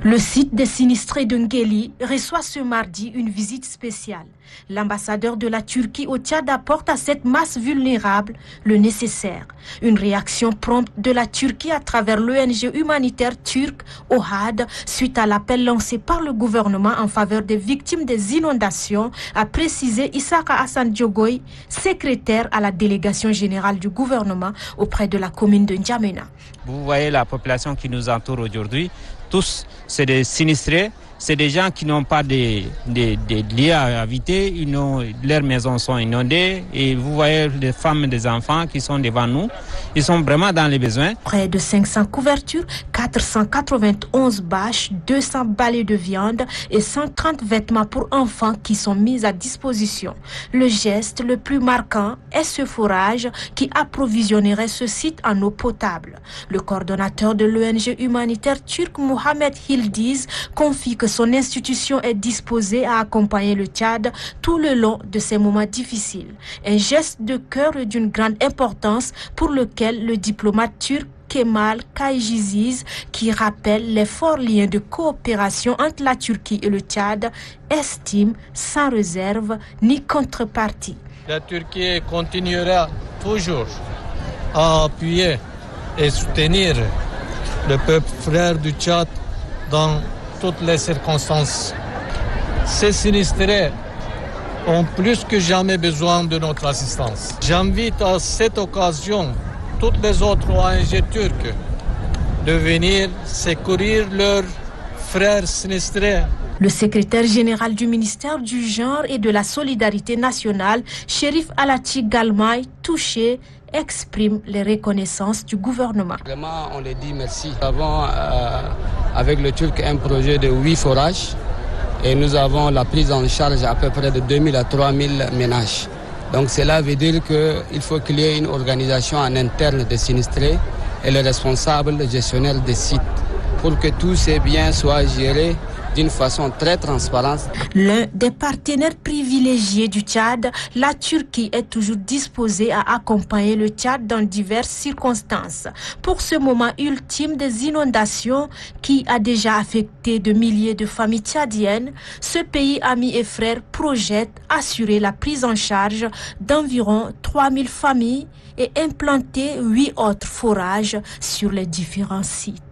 Le site des sinistrés de Ngeli reçoit ce mardi une visite spéciale. L'ambassadeur de la Turquie au Tchad apporte à cette masse vulnérable le nécessaire. Une réaction prompte de la Turquie à travers l'ONG humanitaire turque OHAD suite à l'appel lancé par le gouvernement en faveur des victimes des inondations, a précisé Issaka Hassan Diogoy, secrétaire à la délégation générale du gouvernement auprès de la commune de N'Djamena. Vous voyez la population qui nous entoure aujourd'hui, tous c'est des sinistrés. C'est des gens qui n'ont pas de lieux à habiter, leurs maisons sont inondées et vous voyez les femmes et les enfants qui sont devant nous, ils sont vraiment dans les besoins. Près de 500 couvertures, 491 bâches, 200 balais de viande et 130 vêtements pour enfants qui sont mis à disposition. Le geste le plus marquant est ce forage qui approvisionnerait ce site en eau potable. Le coordonnateur de l'ONG humanitaire turque Mohamed Hildiz confie que son institution est disposée à accompagner le Tchad tout le long de ces moments difficiles. Un geste de cœur et d'une grande importance pour lequel le diplomate turc Kemal Kayciziz, qui rappelle les forts liens de coopération entre la Turquie et le Tchad, estime sans réserve ni contrepartie. La Turquie continuera toujours à appuyer et soutenir le peuple frère du Tchad dans toutes les circonstances. Ces sinistrés ont plus que jamais besoin de notre assistance. J'invite à cette occasion toutes les autres ONG turques de venir secourir leurs frères sinistrés. Le secrétaire général du ministère du Genre et de la Solidarité nationale, Chérif Alati Galmay, touché, exprime les reconnaissances du gouvernement. Vraiment, on les dit merci. Nous avons avec le Turc un projet de 8 forages et nous avons la prise en charge à peu près de 2000 à 3000 ménages. Donc cela veut dire qu'il faut qu'il y ait une organisation en interne des sinistrés et le responsable gestionnaire des sites pour que tous ces biens soient gérés d'une façon très transparente. L'un des partenaires privilégiés du Tchad, la Turquie est toujours disposée à accompagner le Tchad dans diverses circonstances. Pour ce moment ultime des inondations qui a déjà affecté de milliers de familles tchadiennes, ce pays ami et frère projette assurer la prise en charge d'environ 3000 familles et implanter 8 autres forages sur les différents sites.